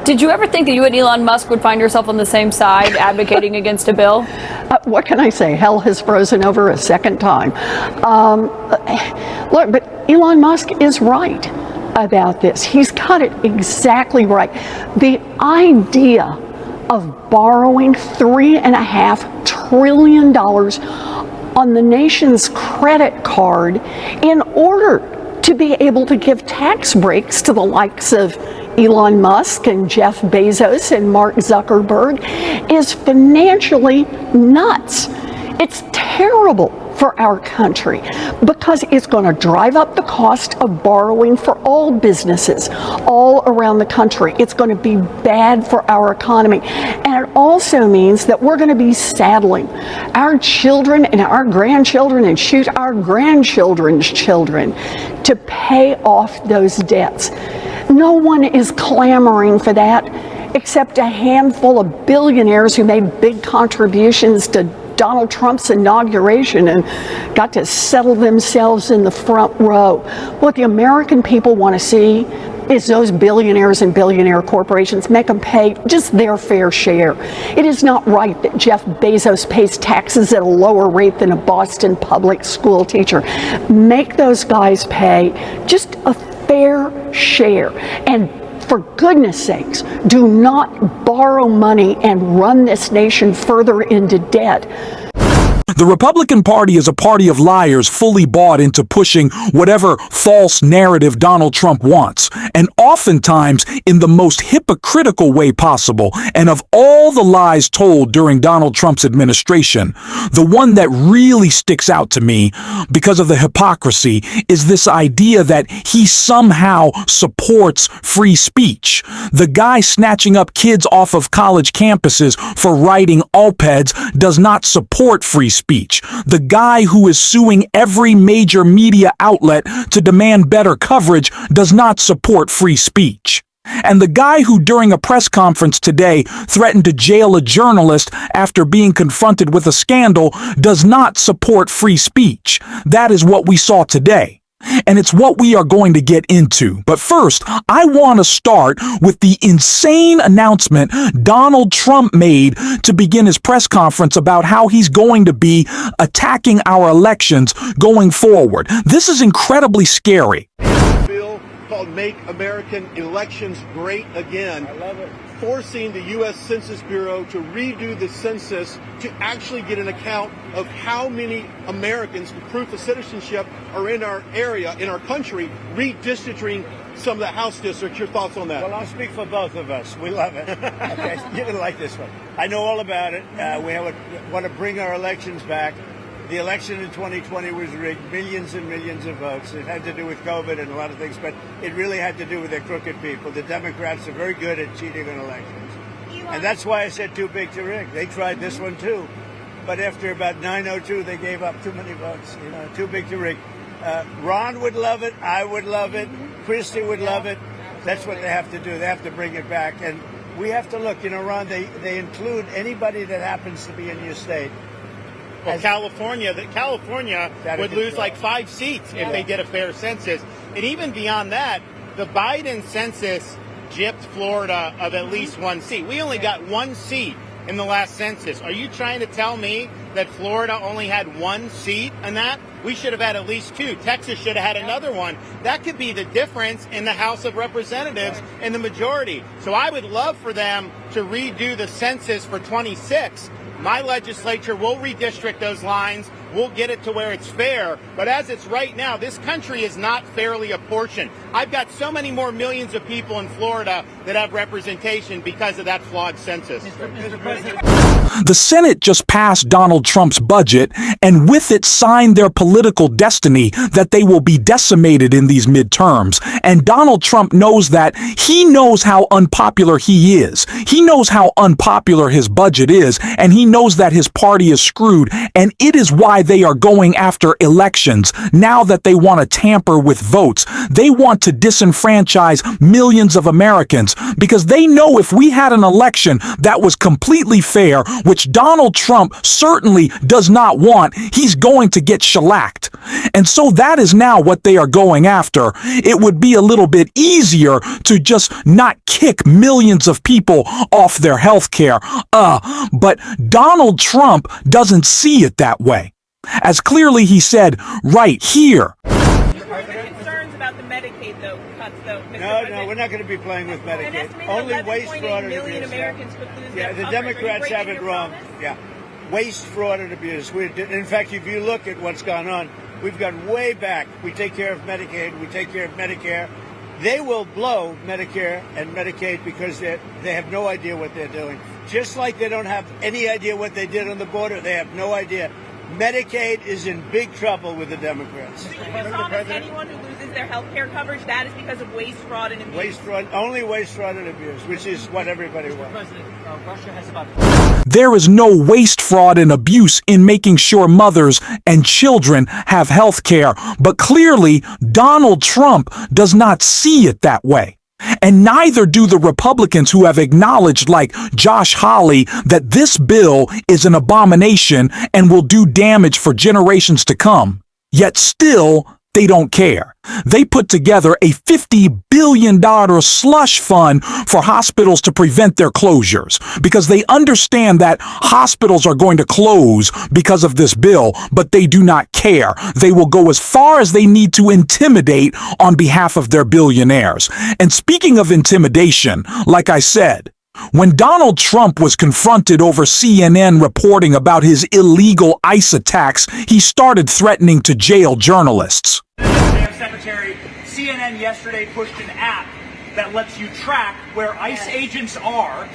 Did you ever think that you and Elon Musk would find yourself on the same side advocating against a bill? What can I say? Hell has frozen over a second time. Look, but Elon Musk is right about this. He's got it exactly right. The idea of borrowing $3.5 trillion on the nation's credit card in order to be able to give tax breaks to the likes of Elon Musk and Jeff Bezos and Mark Zuckerberg is financially nuts. It's terrible for our country because it's going to drive up the cost of borrowing for all businesses all around the country. It's going to be bad for our economy. And it also means that we're going to be saddling our children and our grandchildren and shoot our grandchildren's children to pay off those debts. No one is clamoring for that except a handful of billionaires who made big contributions to Donald Trump's inauguration and got to settle themselves in the front row. What the American people want to see is those billionaires and billionaire corporations make them pay just their fair share. It is not right that Jeff Bezos pays taxes at a lower rate than a Boston public school teacher. Make those guys pay just a fair share. And for goodness sakes, do not borrow money and run this nation further into debt. The Republican Party is a party of liars fully bought into pushing whatever false narrative Donald Trump wants, and oftentimes in the most hypocritical way possible. And of all the lies told during Donald Trump's administration, the one that really sticks out to me because of the hypocrisy is this idea that he somehow supports free speech. The guy snatching up kids off of college campuses for writing op-eds does not support free speech. The guy who is suing every major media outlet to demand better coverage does not support free speech. And the guy who during a press conference today threatened to jail a journalist after being confronted with a scandal does not support free speech. That is what we saw today. And it's what we are going to get into. But first, I want to start with the insane announcement Donald Trump made to begin his press conference about how he's going to be attacking our elections going forward. This is incredibly scary. Bill called Make American Elections Great Again. I love it. Forcing the U.S. Census Bureau to redo the census to actually get an account of how many Americans with proof of citizenship are in our area, in our country, redistricting some of the House districts. Your thoughts on that? Well, I'll speak for both of us. We love it. Okay, you're going to like this one. I know all about it. We want to bring our elections back. The election in 2020 was rigged, millions and millions of votes. It had to do with COVID and a lot of things, but it really had to do with the crooked people. The Democrats are very good at cheating on elections. And that's why I said too big to rig. They tried this one too. But after about 9:02, they gave up too many votes. Too big to rig. Ron would love it. I would love it. Christie would love it. That's what they have to do. They have to bring it back. And we have to look, Ron, they include anybody that happens to be in your state. Well, California would lose like 5 seats if they did a fair census. And even beyond that, the Biden census gypped Florida of at least 1 seat. We only got 1 seat in the last census. Are you trying to tell me that Florida only had 1 seat in that? We should have had at least 2. Texas should have had another one. That could be the difference in the House of Representatives and the majority. So I would love for them to redo the census for 26. My legislature will redistrict those lines. We'll get it to where it's fair. But as it's right now, this country is not fairly apportioned. I've got so many more millions of people in Florida that have representation because of that flawed census. Mr. President. The Senate just passed Donald Trump's budget and with it signed their political destiny that they will be decimated in these midterms. And Donald Trump knows that. He knows how unpopular he is. He knows how unpopular his budget is, and he knows that his party is screwed. And it is why they are going after elections now that they want to tamper with votes. They want to disenfranchise millions of Americans because they know if we had an election that was completely fair, which Donald Trump certainly does not want, he's going to get shellacked. lacked. And so that is now what they are going after. It would be a little bit easier to just not kick millions of people off their health care. But Donald Trump doesn't see it that way. As clearly he said right here. Concerns about the Medicaid, though, cuts, though. No, we're not going to be playing with Medicaid. Only waste, fraud, and abuse. Americans could lose Yeah, their the coverage. Democrats have it wrong. Yeah, waste, fraud, and abuse. In fact, if you look at what's gone on, we've gone way back. We take care of Medicaid. We take care of Medicare. They will blow Medicare and Medicaid because they have no idea what they're doing. Just like they don't have any idea what they did on the border, they have no idea. Medicaid is in big trouble with the Democrats. So you promise anyone who loses their health care coverage, that is because of waste, fraud, and abuse? Waste, fraud, only waste, fraud, and abuse, which is what everybody wants. President, Russia has about... There is no waste, fraud, and abuse in making sure mothers and children have health care, but clearly Donald Trump does not see it that way. And neither do the Republicans who have acknowledged, like Josh Hawley, that this bill is an abomination and will do damage for generations to come. Yet still, they don't care. They put together a $50 billion slush fund for hospitals to prevent their closures because they understand that hospitals are going to close because of this bill, but they do not care. They will go as far as they need to intimidate on behalf of their billionaires. And speaking of intimidation, like I said, when Donald Trump was confronted over CNN reporting about his illegal ICE attacks, he started threatening to jail journalists. Madam Secretary, CNN yesterday pushed an app that lets you track where ICE agents are.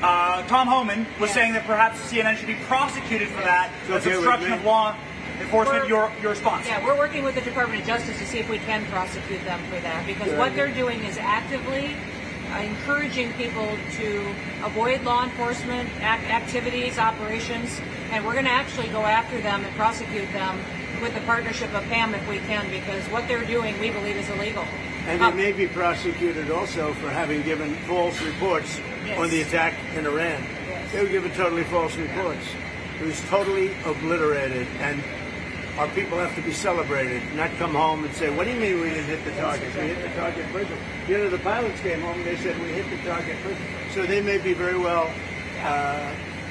Tom Homan was saying that perhaps CNN should be prosecuted for that as obstruction of law enforcement. Your response? Yeah, we're working with the Department of Justice to see if we can prosecute them for that, because what they're doing is actively encouraging people to avoid law enforcement activities, operations, and we're going to actually go after them and prosecute them with the partnership of PAM if we can, because what they're doing we believe is illegal. And they may be prosecuted also for having given false reports on the attack in Iran. Yes. They were given totally false reports. It was totally obliterated, and our people have to be celebrated, not come home and say, what do you mean we didn't hit the target? We hit the target prison. You know, the pilots came home and they said we hit the target prison. So they may be very well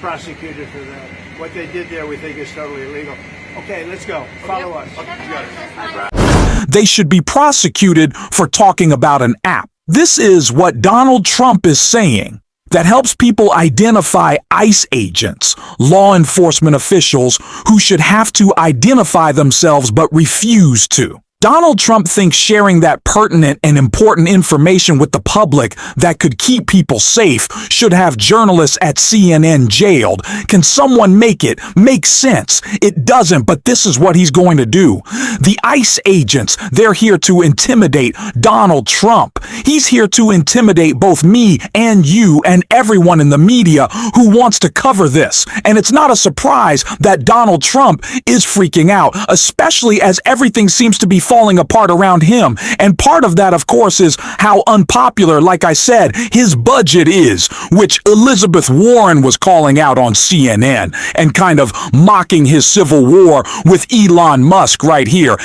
prosecuted for that. What they did there we think is totally illegal. Okay, let's go. Follow us. They should be prosecuted for talking about an app. This is what Donald Trump is saying that helps people identify ICE agents, law enforcement officials who should have to identify themselves but refuse to. Donald Trump thinks sharing that pertinent and important information with the public that could keep people safe should have journalists at CNN jailed. Can someone make it make sense? It doesn't, but this is what he's going to do. The ICE agents, they're here to intimidate Donald Trump. He's here to intimidate both me and you and everyone in the media who wants to cover this. And it's not a surprise that Donald Trump is freaking out, especially as everything seems to be falling apart around him. And part of that, of course, is how unpopular, like I said, his budget is, which Elizabeth Warren was calling out on CNN and kind of mocking his civil war with Elon Musk right here.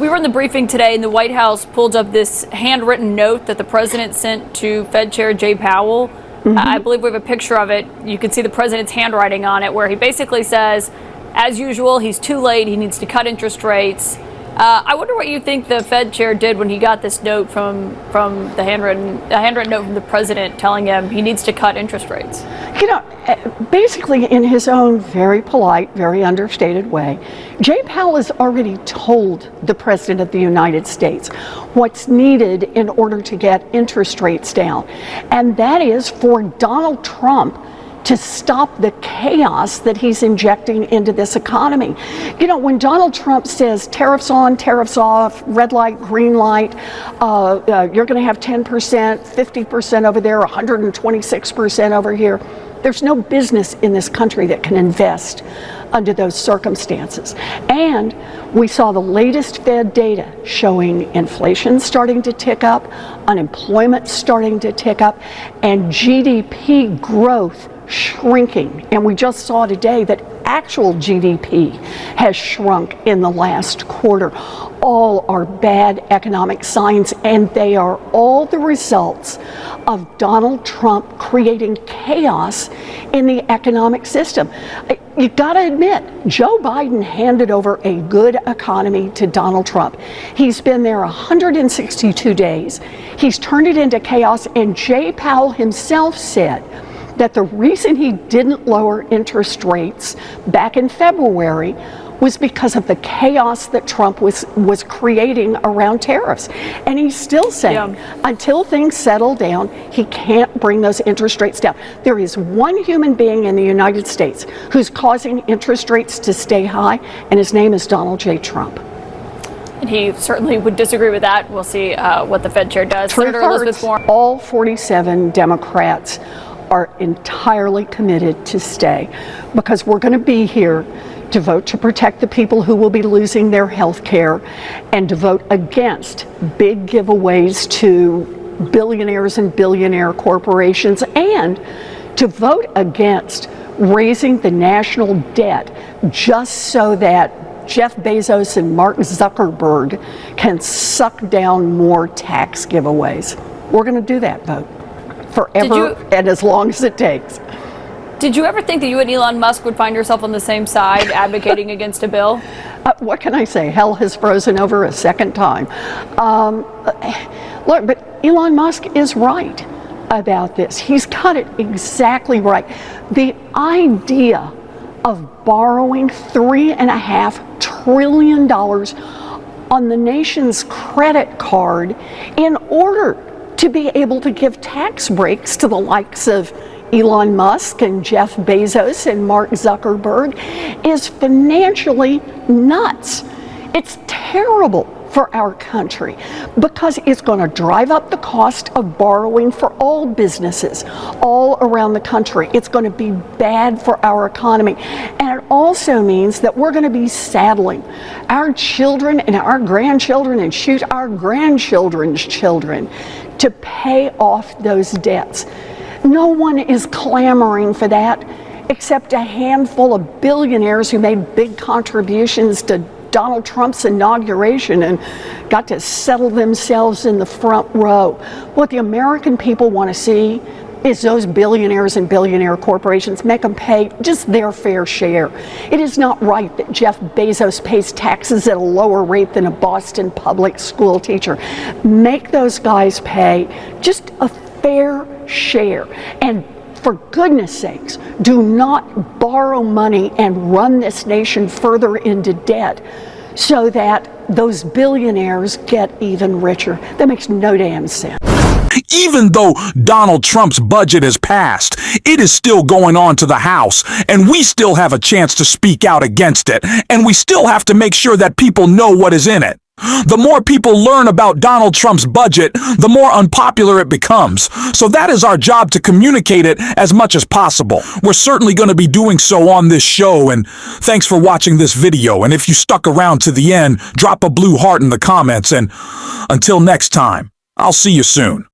We were in the briefing today, and the White House pulled up this handwritten note that the president sent to Fed Chair Jay Powell. I believe we have a picture of it. You can see the president's handwriting on it, where he basically says, as usual, he's too late. He needs to cut interest rates. I wonder what you think the Fed chair did when he got this note from the handwritten note from the president telling him he needs to cut interest rates. You know, basically in his own very polite, very understated way, Jay Powell has already told the President of the United States what's needed in order to get interest rates down. And that is for Donald Trump to stop the chaos that he's injecting into this economy. You know, when Donald Trump says tariffs on, tariffs off, red light, green light, you're going to have 10%, 50% over there, 126% over here. There's no business in this country that can invest under those circumstances. And we saw the latest Fed data showing inflation starting to tick up, unemployment starting to tick up, and GDP growth shrinking. And we just saw today that actual GDP has shrunk in the last quarter. All are bad economic signs, and they are all the results of Donald Trump creating chaos in the economic system. You got to admit, Joe Biden handed over a good economy to Donald Trump. He's been there 162 days. He's turned it into chaos, and Jay Powell himself said that the reason he didn't lower interest rates back in February was because of the chaos that Trump was creating around tariffs. And he's still saying, until things settle down, he can't bring those interest rates down. There is one human being in the United States who's causing interest rates to stay high, and his name is Donald J. Trump. And he certainly would disagree with that. We'll see what the Fed chair does. Truth Senator hurts. Elizabeth Warren. All 47 Democrats are entirely committed to stay, because we're going to be here to vote to protect the people who will be losing their health care, and to vote against big giveaways to billionaires and billionaire corporations, and to vote against raising the national debt just so that Jeff Bezos and Mark Zuckerberg can suck down more tax giveaways. We're going to do that vote forever and as long as it takes. Did you ever think that you and Elon Musk would find yourself on the same side advocating against a bill? What can I say? Hell has frozen over a second time. Look, but Elon Musk is right about this. He's got it exactly right. The idea of borrowing $3.5 trillion on the nation's credit card in order to be able to give tax breaks to the likes of Elon Musk and Jeff Bezos and Mark Zuckerberg is financially nuts. It's terrible for our country because it's going to drive up the cost of borrowing for all businesses all around the country. It's going to be bad for our economy. And it also means that we're going to be saddling our children and our grandchildren and shoot our grandchildren's children to pay off those debts. No one is clamoring for that except a handful of billionaires who made big contributions to Donald Trump's inauguration and got to settle themselves in the front row. What the American people want to see is those billionaires and billionaire corporations make them pay just their fair share. It is not right that Jeff Bezos pays taxes at a lower rate than a Boston public school teacher. Make those guys pay just a fair share. And for goodness sakes, do not borrow money and run this nation further into debt so that those billionaires get even richer. That makes no damn sense. Even though Donald Trump's budget has passed, it is still going on to the House, and we still have a chance to speak out against it, and we still have to make sure that people know what is in it. The more people learn about Donald Trump's budget, the more unpopular it becomes. So that is our job, to communicate it as much as possible. We're certainly going to be doing so on this show, and thanks for watching this video. And if you stuck around to the end, drop a blue heart in the comments, and until next time, I'll see you soon.